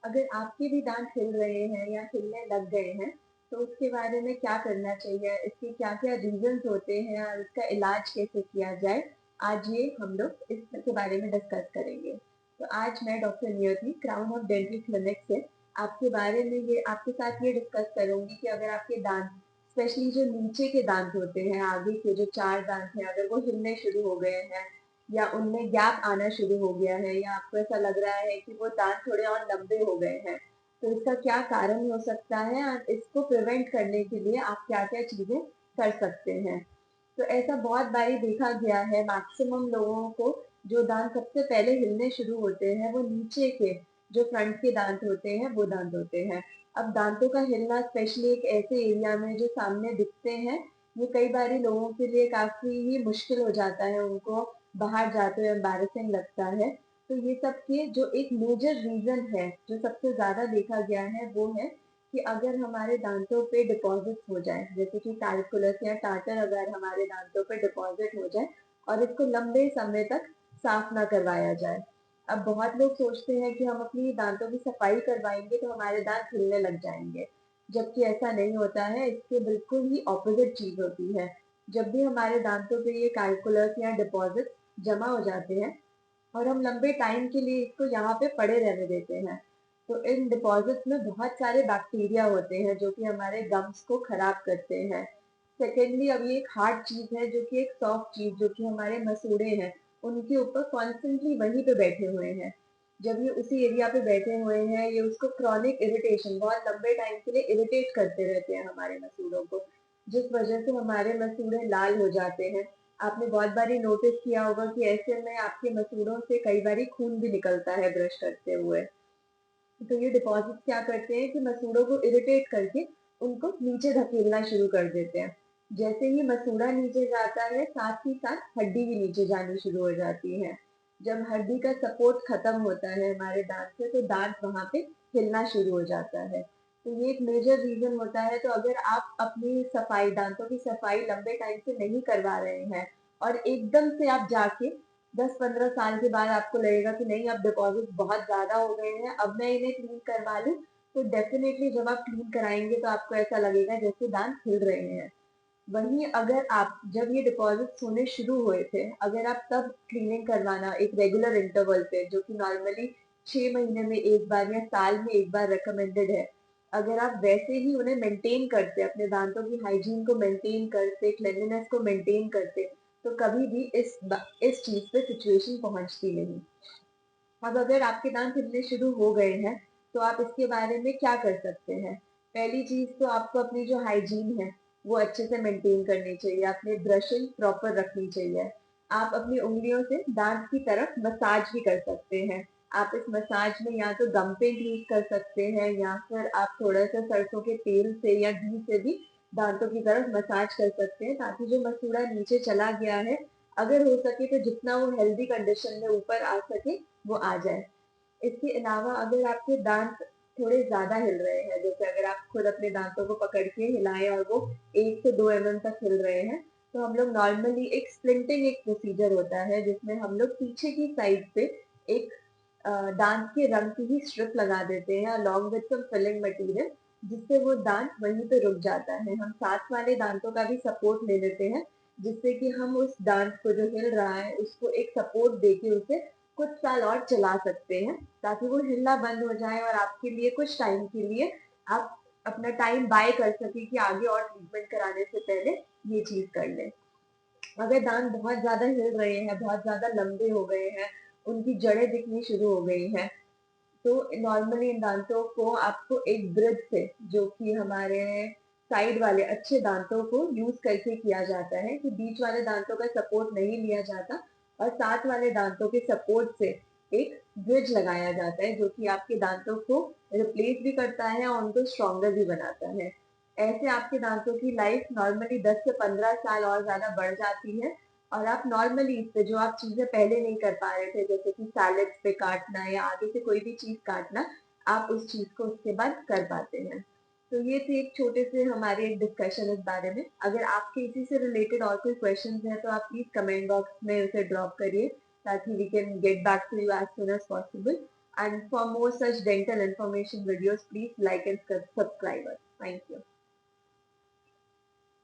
अगर आपके भी दांत हिल रहे हैं या हिलने लग गए हैं, तो उसके बारे में क्या करना चाहिए, इसके क्या-क्या रीज़न्स होते हैं और इसका इलाज कैसे किया जाए, आज ये हम लोग इसके बारे में डिस्कस करेंगे। तो आज मैं डॉक्टर नियति क्राउन ऑफ डेंटल क्लिनिक से आपके साथ ये डिस्कस करूँगी कि अगर आपके दांत स्पेशली जो नीचे के दांत होते हैं, आगे के जो 4 दांत हैं, अगर वो हिलने शुरू हो गए हैं या उनमें गैप आना शुरू हो गया है या आपको ऐसा लग रहा है कि वो दांत थोड़े और लंबे हो गए हैं, तो इसका क्या कारण हो सकता है और इसको प्रिवेंट करने के लिए आप क्या-क्या चीज़ें कर सकते हैं। तो ऐसा बहुत बारी देखा गया है, मैक्सिमम लोगों को जो दांत सबसे पहले हिलने शुरू होते हैं, वो नीचे के जो फ्रंट के दांत होते हैं, वो दांत होते हैं। अब दांतों का हिलना स्पेशली एक ऐसे एरिया में जो सामने दिखते हैं, ये कई बारी लोगों के लिए काफ़ी ही मुश्किल हो जाता है, उनको बाहर जाते हुए एम्बैरेसिंग लगता है। तो ये सब के जो एक मेजर रीज़न है, जो सबसे ज़्यादा देखा गया है, वो है कि अगर हमारे दांतों पे डिपॉज़िट्स हो जाएँ, जैसे कि कैल्कुलस या टार्टर अगर हमारे दांतों पे डिपॉज़िट हो जाए और इसको लंबे समय तक साफ़ ना करवाया जाए। अब बहुत लोग सोचते हैं कि हम अपनी दांतों की सफाई करवाएँगे तो हमारे दांत हिलने लग जाएँगे, जबकि ऐसा नहीं होता है, इसके बिल्कुल ही ऑपोज़िट चीज़ होती है। जब भी हमारे दांतों पे ये कैल्कुलस या डिपॉज़िट जमा हो जाते हैं और हम लंबे टाइम के लिए इसको यहाँ पे पड़े रहने देते हैं, तो इन डिपॉज़िट्स में बहुत सारे बैक्टीरिया होते हैं जो कि हमारे गम्स को खराब करते हैं। सेकेंडली अब ये एक हार्ड चीज़ है जो कि एक सॉफ्ट चीज़ जो कि हमारे मसूड़े हैं, उनके ऊपर कॉन्स्टेंटली वहीं पे बैठे हुए हैं। जब ये उसी एरिया पे बैठे हुए हैं, ये उसको क्रॉनिक इरिटेशन बहुत लंबे टाइम के लिए इरिटेट करते रहते हैं हमारे मसूड़ों को, जिस वजह से हमारे मसूड़े लाल हो जाते हैं। आपने बहुत बारी नोटिस किया होगा कि ऐसे में आपके मसूड़ों से कई बारी खून भी निकलता है ब्रश करते हुए। तो ये डिपॉज़िट क्या करते हैं कि मसूड़ों को इरिटेट करके उनको नीचे धकेलना शुरू कर देते हैं। जैसे ही मसूड़ा नीचे जाता है, साथ ही साथ हड्डी भी नीचे जानी शुरू हो जाती है। जब हड्डी का सपोर्ट खत्म होता है हमारे दाँत से, तो दाँत वहाँ पे हिलना शुरू हो जाता है। तो ये एक मेजर रीज़न होता है, तो अगर आप अपनी सफाई दाँतों की सफाई लंबे टाइम से नहीं करवा रहे हैं और एकदम से आप जाके 10-15 साल के बाद आपको लगेगा कि नहीं अब डिपॉज़िट बहुत ज़्यादा हो गए हैं, अब मैं इन्हें क्लीन करवा लूँ, तो डेफ़िनेटली जब आप क्लीन कराएँगे तो आपको ऐसा लगेगा जैसे दाँत हिल रहे हैं। वहीं अगर आप जब ये डिपॉज़िट्स होने शुरू हुए थे, अगर आप तब क्लीनिंग करवाना एक रेगुलर इंटरवल पे जो कि नॉर्मली 6 महीने में 1 बार या साल में 1 बार रिकमेंडेड है। अगर आप वैसे ही उन्हें मेंटेन करते, अपने दाँतों की हाइजीन को मेंटेन करते, क्लीनलीनेस को मेंटेन करते, तो कभी भी इस चीज़ पे सिचुएशन पहुँचती नहीं। अब अगर आपके दाँत हिलने शुरू हो गए हैं, तो आप इसके बारे में क्या कर सकते हैं? पहली चीज़ तो आपको अपनी जो हाइजीन है, वो अच्छे से मेंटेन करनी चाहिए, अपनी ब्रशिंग प्रॉपर रखनी चाहिए। आप अपनी उँगलियों से दाँत की तरफ मसाज भी कर सकते हैं। आप इस मसाज में या तो गम पेंट यूज़ कर सकते हैं या फिर आप थोड़ा-सा सरसों के तेल से या घी से भी दाँतों की तरफ मसाज कर सकते हैं, ताकि जो मसूड़ा नीचे चला गया है, अगर हो सके तो जितना वो हेल्दी कंडीशन में ऊपर आ सके, वो आ जाए। इसके अलावा अगर आपके दाँत थोड़े ज़्यादा हिल रहे हैं, जैसे अगर आप खुद अपने दाँतों को पकड़ के हिलाएँ और वो 1 से 2 एमएम तक हिल रहे हैं, तो हम लोग नॉर्मली एक स्प्लिंटिंग एक प्रोसीजर होता है, जिसमें हम लोग पीछे की साइड पे एक दाँत के रंग की ही स्ट्रिप लगा देते हैं along with some filling material, जिससे वो दाँत वहीं पे रुक जाता है। हम साथ वाले दाँतों का भी सपोर्ट ले लेते हैं, जिससे कि हम उस दाँत को जो हिल रहा है, उसको एक सपोर्ट देके उसे कुछ साल और चला सकते हैं, ताकि वो हिलना बंद हो जाए और आपके लिए कुछ टाइम के लिए आप अपना टाइम बाय कर सकें कि आगे और ट्रीटमेंट कराने से पहले ये चीज़ कर लें। अगर दाँत बहुत ज़्यादा हिल रहे हैं, बहुत ज़्यादा लंबे हो गए हैं, उनकी जड़ें दिखनी शुरू हो गई हैं, तो नॉर्मली इन दाँतों को आपको एक ब्रिज से, जो कि हमारे साइड वाले अच्छे दाँतों को यूज़ करके किया जाता है, कि बीच वाले दाँतों का सपोर्ट नहीं लिया जाता और साथ वाले दाँतों के सपोर्ट से एक ब्रिज लगाया जाता है, जो कि आपके दाँतों को रिप्लेस भी करता है और उनको स्ट्रॉन्गर भी बनाता है। ऐसे आपके दाँतों की लाइफ नॉर्मली 10 से 15 साल और ज़्यादा बढ़ जाती है और आप नॉर्मली इस पे जो आप चीज़ें पहले नहीं कर पा रहे थे, जैसे कि सैलेड्स पे काटना या आगे से कोई भी चीज़ काटना, आप उस चीज़ को उसके बाद कर पाते हैं। तो ये थी एक छोटे से हमारी एक डिस्कशन इस बारे में। अगर आपके इसी से रिलेटेड और कोई क्वेश्चंस हैं, तो आप प्लीज़ कमेंट बॉक्स में उसे ड्रॉप करिए, ताकि we can get back to you as soon as possible. And for more such dental information videos, please like and subscribe us. Thank you.